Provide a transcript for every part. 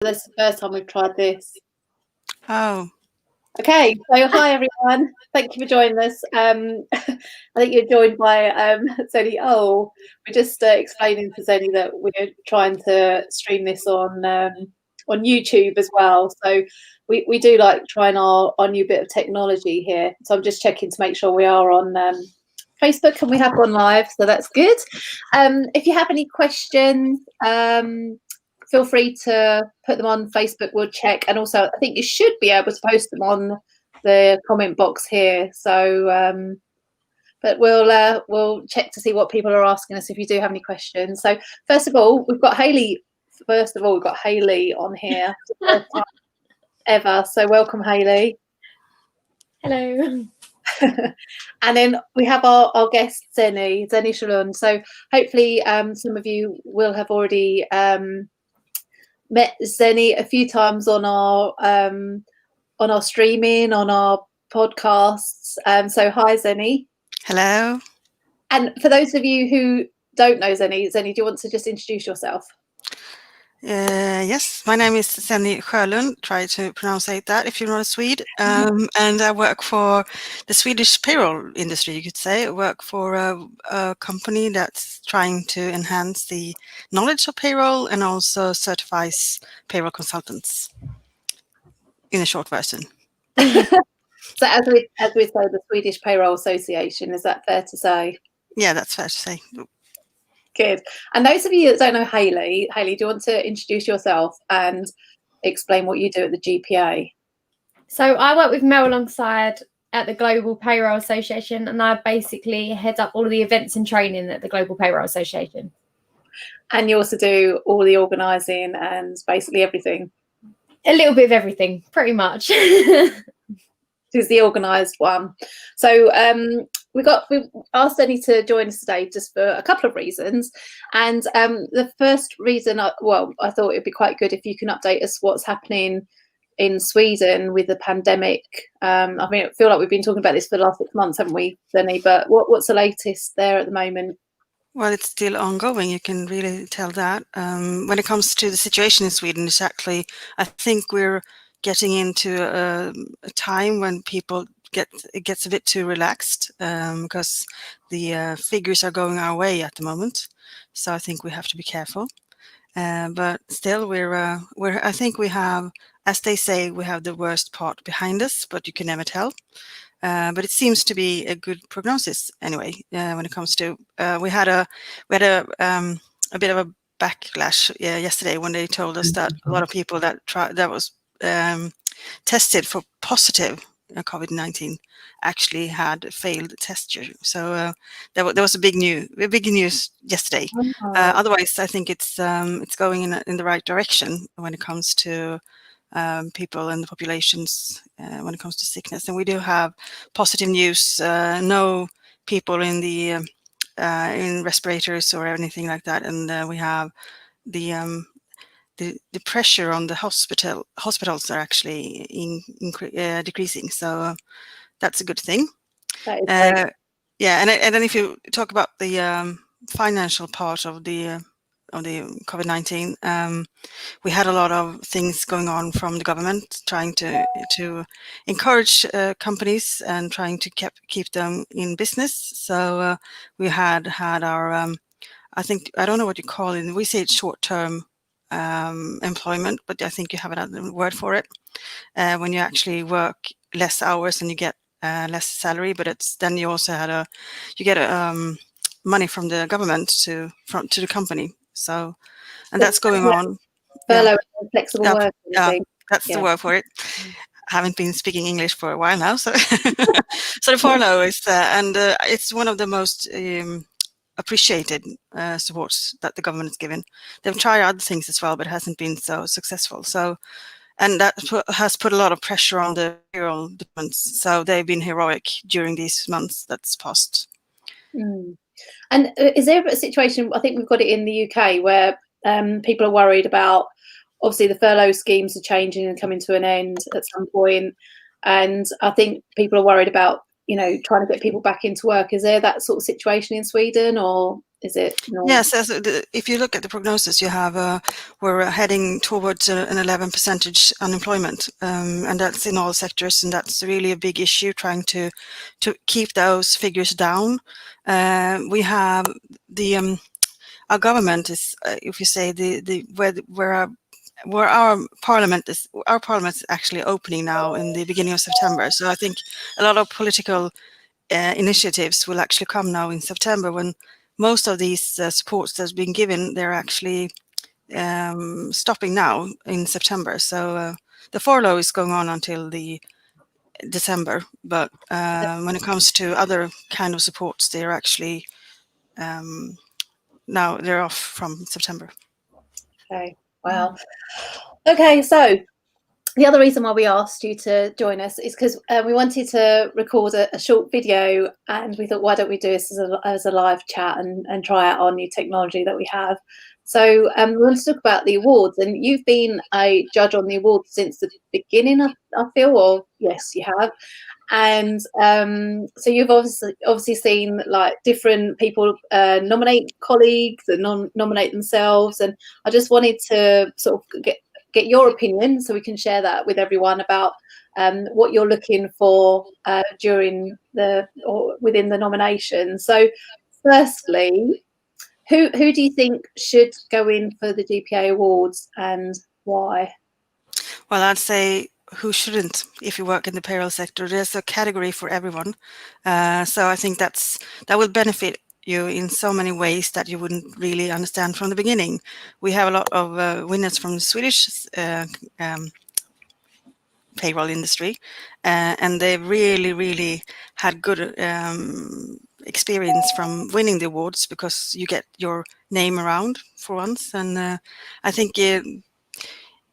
This is the first time we've tried this. Oh. Okay, so hi everyone. Thank you for joining us. I think you're joined by Zennie. Oh, we're just explaining to Zennie that we're trying to stream this on YouTube as well. So we do like trying our new bit of technology here. So I'm just checking to make sure we are on Facebook and we have gone live. So that's good. If you have any questions, feel free to put them on Facebook. We'll check, and also I think you should be able to post them on the comment box here. So, but we'll check to see what people are asking us if you do have any questions. So first of all, we've got Hayleigh. We've got Hayleigh on here first time ever. So welcome, Hayleigh. Hello. And then we have our guest Zennie Sjolund. So hopefully some of you will have already met Zennie a few times on our streaming, on our podcasts. So hi, Zennie. Hello. And for those of you who don't know Zennie, do you want to just introduce yourself? Yes, my name is Zennie Sjolund. Try to pronounce that if you're not a Swede. And I work for the Swedish payroll industry, you could say. I work for a company that's trying to enhance the knowledge of payroll and also certifies payroll consultants, in a short version. So as we say, the Swedish Payroll Association, is that fair to say? Yeah, that's fair to say. Good. And those of you that don't know Hayleigh, do you want to introduce yourself and explain what you do at the GPA? So I work with Mel alongside at the Global Payroll Association, and I basically head up all of the events and training at the Global Payroll Association. And you also do all the organising and basically everything? A little bit of everything, pretty much. Who's the organised one. So we've asked Zennie to join us today just for a couple of reasons. And the first reason, I thought it'd be quite good if you can update us what's happening in Sweden with the pandemic. I mean, I feel like we've been talking about this for the last 6 months, haven't we, Zennie? But what's the latest there at the moment? Well, it's still ongoing. You can really tell that. When it comes to the situation in Sweden, it's actually, I think we're getting into a time when it gets a bit too relaxed because the figures are going our way at the moment. So I think we have to be careful. But still, I think we have, as they say, we have the worst part behind us, but you can never tell. But it seems to be a good prognosis anyway. When it comes to, we had a bit of a backlash yesterday when they told us that a lot of people that was tested for positive COVID-19 actually had failed test. So there was a big news yesterday. Otherwise, I think it's going in the right direction when it comes to people and the populations when it comes to sickness. And we do have positive news. No people in the in respirators or anything like that. And we have the pressure on the hospitals are actually decreasing, so that's a good thing. Yeah, and then if you talk about the financial part of the COVID-19, we had a lot of things going on from the government trying to encourage companies and trying to keep them in business. So we had our I don't know what you call it. We say it's short-term employment, but I think you have another word for it. When you actually work less hours and you get less salary, but then you also get money from the government to the company. So, and that's going on. Furlough, flexible work. That's the word for it. I haven't been speaking English for a while now, so so the furlough is and it's one of the most appreciated supports that the government has given. They've tried other things as well, but it hasn't been so successful. So, and that has put a lot of pressure on the payroll departments. So they've been heroic during these months that's passed. And is there a situation, I think we've got it in the UK, where people are worried about, obviously the furlough schemes are changing and coming to an end at some point, and I think people are worried about trying to get people back into work. Is there that sort of situation in Sweden, or is it not? Yes, if you look at the prognosis, you have we're heading towards an 11% unemployment, and that's in all sectors, and that's really a big issue. Trying to keep those figures down. We have our government is, if you say where our parliament is actually opening now in the beginning of September. So I think a lot of political initiatives will actually come now in September, when most of these supports that's been given, they're actually stopping now in September. So the furlough is going on until the December, but when it comes to other kind of supports, they're actually now they're off from September. Okay, wow. Okay, so the other reason why we asked you to join us is because we wanted to record a short video, and we thought, why don't we do this as a live chat and try out our new technology that we have. So we want to talk about the awards, and you've been a judge on the awards since the beginning, I feel, or yes, you have. And so you've obviously seen like different people nominate colleagues and nominate themselves, and I just wanted to sort of get your opinion so we can share that with everyone about what you're looking for during or within the nomination. So firstly, who do you think should go in for the GPA Awards, and why? Well, I'd say who shouldn't if you work in the payroll sector. There's a category for everyone. So I think that will benefit you in so many ways that you wouldn't really understand from the beginning. We have a lot of winners from the Swedish payroll industry, and they really had good experience from winning the awards, because you get your name around for once. And I think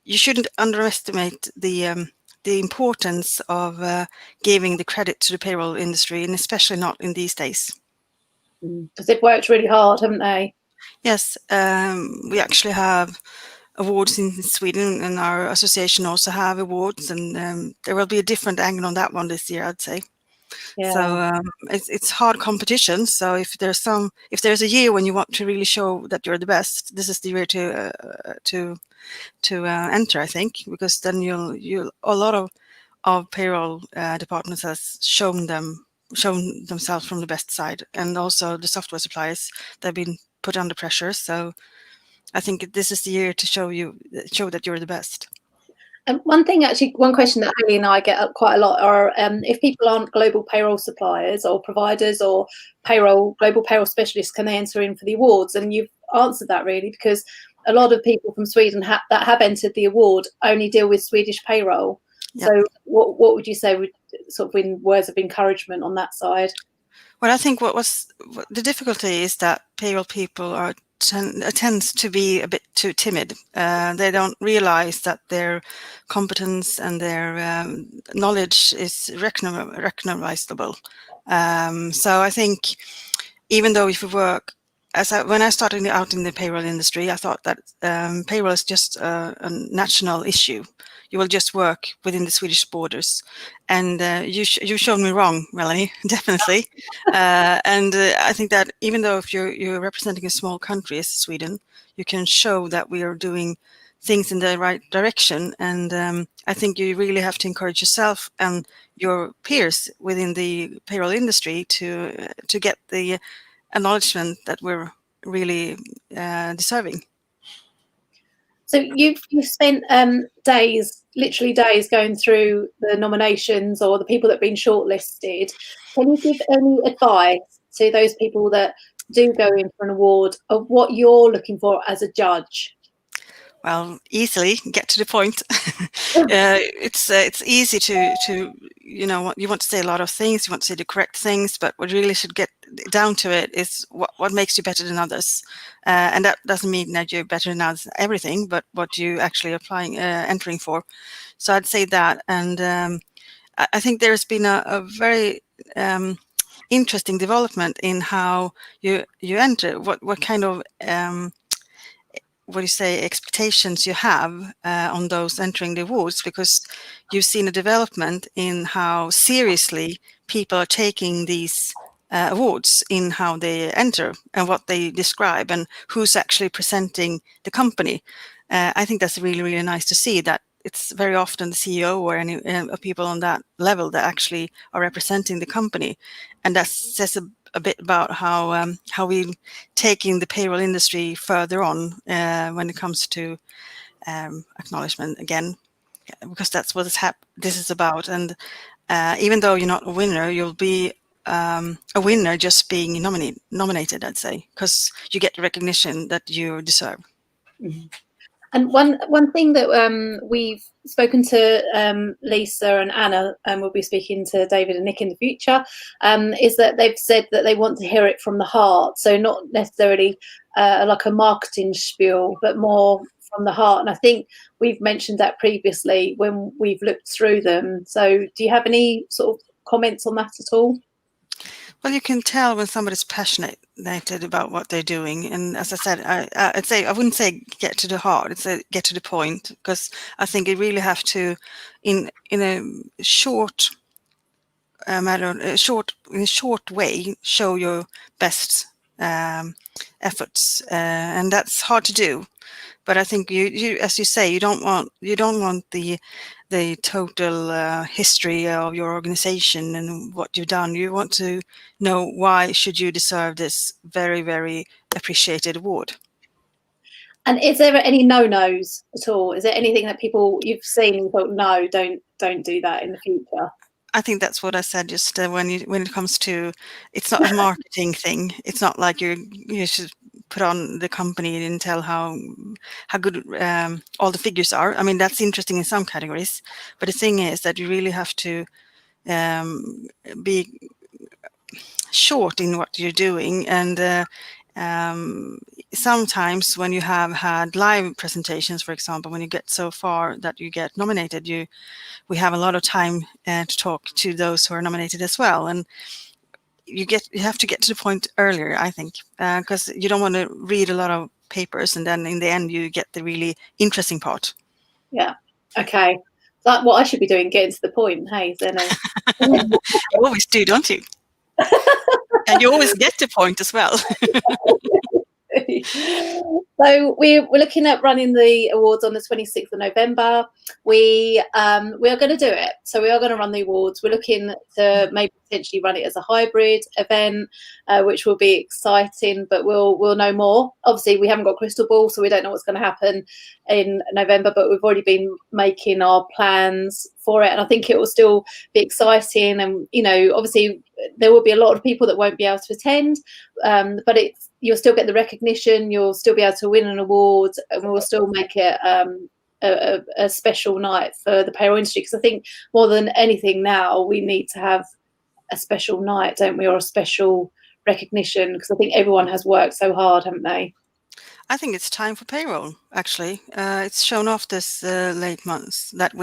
you shouldn't underestimate the importance of giving the credit to the payroll industry, and especially not in these days. Because they've worked really hard, haven't they? Yes, we actually have awards in Sweden, and our association also have awards, and there will be a different angle on that one this year, I'd say. Yeah. So it's hard competition. So if there's a year when you want to really show that you're the best, this is the year to enter, I think, because then a lot of payroll departments has shown themselves from the best side, and also the software suppliers, they've been put under pressure. So I think this is the year to show that you're the best. And one question that Hayleigh and I get up quite a lot are if people aren't global payroll suppliers or providers or global payroll specialists, can they enter in for the awards? And you've answered that really, because a lot of people from Sweden that have entered the award only deal with Swedish payroll. Yep. So what would you say would sort of in words of encouragement on that side? Well, I think what the difficulty is that payroll people tends to be a bit too timid. They don't realize that their competence and their knowledge is recognizable. So I think even though if you work, when I started out in the payroll industry, I thought that payroll is just a national issue. You will just work within the Swedish borders, and you've shown me wrong, Melanie, definitely. And I think that even though if you're representing a small country as Sweden, you can show that we are doing things in the right direction. And I think you really have to encourage yourself and your peers within the payroll industry to get the acknowledgement that we're really deserving. So you've spent literally days going through the nominations or the people that have been shortlisted. Can you give any advice to those people that do go in for an award of what you're looking for as a judge? Well, easily get to the point. It's easy to you want to say a lot of things, you want to say the correct things, but what really should get down to it is what makes you better than others, and that doesn't mean that you're better than others everything, but what you actually entering for. So I'd say that, and I think there's been a very interesting development in how you enter, what kind of expectations you have on those entering the awards, because you've seen a development in how seriously people are taking these awards, in how they enter and what they describe and who's actually presenting the company. I think that's really, really nice to see that it's very often the CEO or any people on that level that actually are representing the company. And that says a bit about how we taking the payroll industry further on when it comes to acknowledgement again, because that's what this is about. And even though you're not a winner, you'll be a winner just being nominated, I'd say, because you get the recognition that you deserve. Mm-hmm. And one thing that we've spoken to Lisa and Anna, and we'll be speaking to David and Nick in the future, is that they've said that they want to hear it from the heart. So not necessarily like a marketing spiel, but more from the heart. And I think we've mentioned that previously when we've looked through them. So do you have any sort of comments on that at all? Well, you can tell when somebody's passionate about what they're doing. And as I said, I'd say, I wouldn't say get to the heart, it's a get to the point, because I think you really have to, in a short in a short way, show your best efforts. And that's hard to do. But I think you, as you say, you don't want the total history of your organization and what you've done. You want to know why should you deserve this very, very appreciated award. And is there any no-nos at all? Is there anything that you've seen and thought, no, don't do that in the future? I think that's what I said just when it comes to, it's not a marketing thing. It's not like you should put on the company and tell how good all the figures are. I mean, that's interesting in some categories, but the thing is that you really have to be short in what you're doing. And sometimes when you have had live presentations, for example, when you get so far that you get nominated, we have a lot of time to talk to those who are nominated as well. And you have to get to the point earlier, I think, because you don't want to read a lot of papers and then in the end you get the really interesting part. Yeah. Okay. That's what I should be doing, getting to the point. Hey, Zennie. You always do, don't you? And you always get the point as well. So we're looking at running the awards on the 26th of November. We are going to do it. So we are going to run the awards. We're looking to maybe potentially run it as a hybrid event, which will be exciting, but we'll know more. Obviously, we haven't got a crystal ball, so we don't know what's going to happen in November, but we've already been making our plans for it. And I think it will still be exciting. And, obviously there will be a lot of people that won't be able to attend, but you'll still get the recognition, you'll still be able to win an award, and we'll still make it a special night for the payroll industry. Because I think more than anything now, we need to have a special night, don't we, or a special recognition, because I think everyone has worked so hard, haven't they? I think it's time for payroll, actually. It's shown off this late months that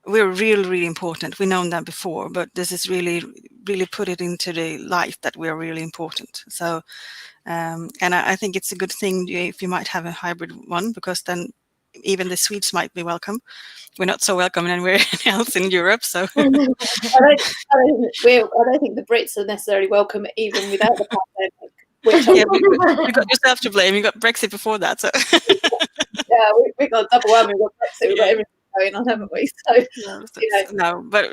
we're really, really important. We've known that before, but this is really, really put it into the light that we're really important. So, and I think it's a good thing if you might have a hybrid one, because then even the Swedes might be welcome. We're not so welcome anywhere else in Europe. So I don't think the Brits are necessarily welcome even without the pandemic. Yeah, you got yourself to blame. You got Brexit before that. So yeah, we got double whammy. We've got Brexit. We've got everything going on, haven't we? So no, but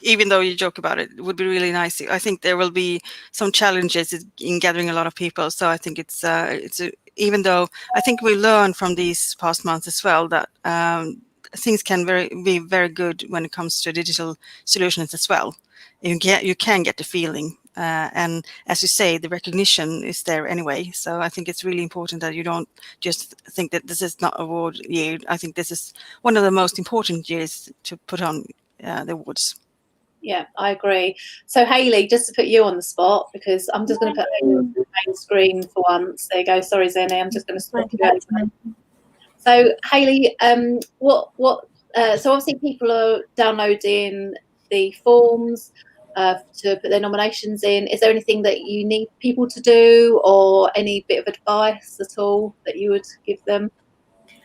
even though you joke about it, it would be really nice. I think there will be some challenges in gathering a lot of people. So I think even though I think we learned from these past months as well that things can be very good when it comes to digital solutions as well. You can get the feeling. And as you say, the recognition is there anyway. So I think it's really important that you don't just think that this is not award year. I think this is one of the most important years to put on the awards. Yeah, I agree. So Hayleigh, just to put you on the spot, because I'm just going to put Hayleigh on the main screen for once. There you go. Sorry, Zennie. I'm just going to swap you over. So Hayleigh, so obviously people are downloading the forms to put their nominations in. Is there anything that you need people to do, or any bit of advice at all that you would give them?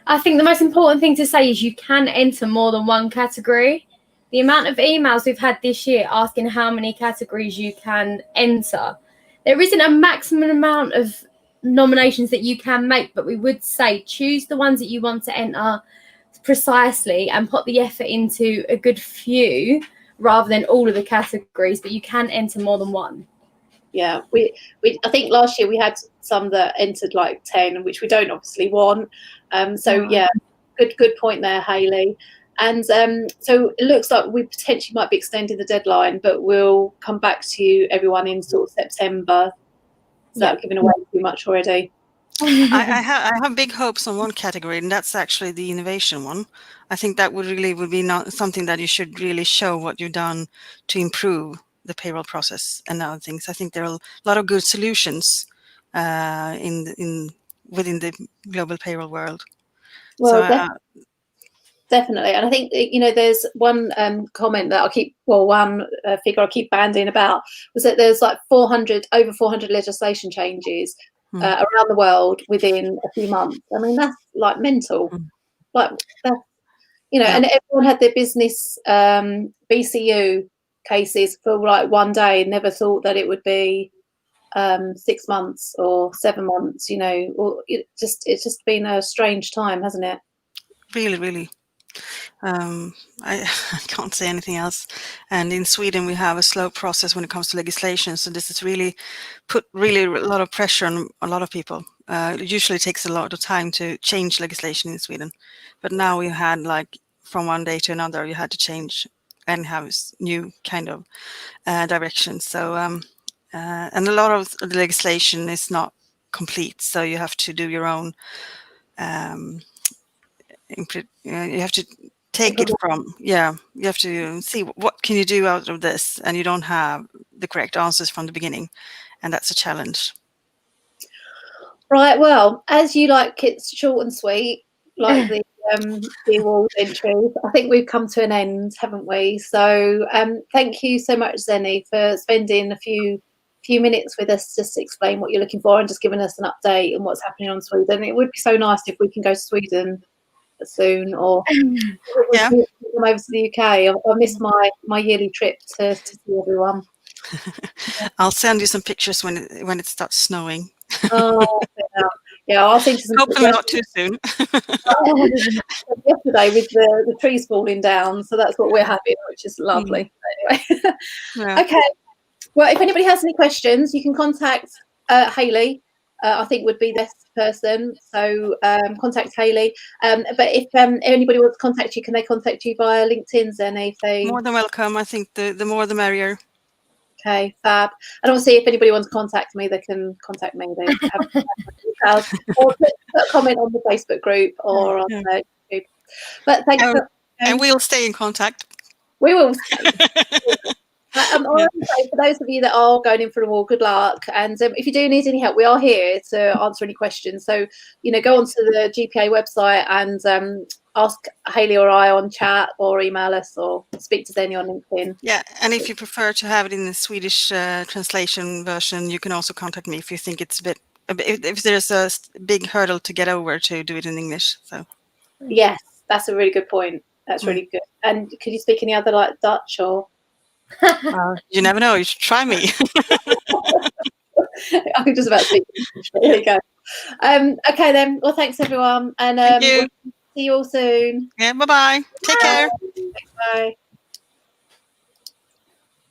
I think the most important thing to say is you can enter more than one category. The amount of emails we've had this year asking how many categories you can enter, there isn't a maximum amount of nominations that you can make, but we would say choose the ones that you want to enter precisely and put the effort into a good few rather than all of the categories, but you can enter more than one. Yeah, we I think last year we had some that entered like 10, which we don't obviously want. So yeah, good point there, Hayleigh. And so it looks like we potentially might be extending the deadline, but we'll come back to you, everyone, in sort of September. Is that giving away too much already? I have big hopes on one category, and that's actually the innovation one. I think that would be not something that you should really show what you've done to improve the payroll process and other things. I think there are a lot of good solutions within the global payroll world. Well, So, definitely. And I think, there's one comment that one figure I keep banding about was that there's like over 400 legislation changes around the world within a few months. I mean, that's like mental. Like that's, and everyone had their business BCU cases for like one day, never thought that it would be 6 months or 7 months, or it's just been a strange time, hasn't it? really, really. I can't say anything else. And in Sweden, we have a slow process when it comes to legislation. So this has really put a lot of pressure on a lot of people. It usually takes a lot of time to change legislation in Sweden. But now we had like from one day to another, you had to change and have new kind of direction. So, and a lot of the legislation is not complete. So you have to do your own, you have to take it from, you have to see what can you do out of this, and you don't have the correct answers from the beginning, and that's a challenge. Right, well, as you like, it's short and sweet, like the award entries. I think we've come to an end, haven't we? So thank you so much, Zennie, for spending a few minutes with us just to explain what you're looking for and just giving us an update on what's happening on Sweden. It would be so nice if we can go to Sweden soon, or come over to the UK. I miss my yearly trip to see everyone. I'll send you some pictures when it starts snowing. Oh yeah, I'll send you some. Hopefully not too soon. Yesterday with the trees falling down, so that's what we're having, which is lovely. Anyway, okay. Well, if anybody has any questions, you can contact Hayleigh. I think would be the best person. So contact Hayleigh. But if anybody wants to contact you, can they contact you via LinkedIn, Zennie? More than welcome. I think the more the merrier. Okay, fab. And obviously, if anybody wants to contact me, they can contact me. They have details, or put a comment on the Facebook group or on YouTube. But thanks. And we'll stay in contact. We will. For those of you that are going in for an award, good luck. And if you do need any help, we are here to answer any questions. So, go onto the GPA website and ask Hayleigh or I on chat, or email us, or speak to Zennie on LinkedIn. Yeah, and if you prefer to have it in the Swedish translation version, you can also contact me if you think it's if there's a big hurdle to get over to do it in English. So yes, that's a really good point. That's really good. And could you speak any other, like Dutch or? You never know. You should try me. I can just about speak. There you go. Okay then. Well, thanks everyone, and Thank you. we'll see you all soon. Yeah. Bye-bye. Take care. Bye.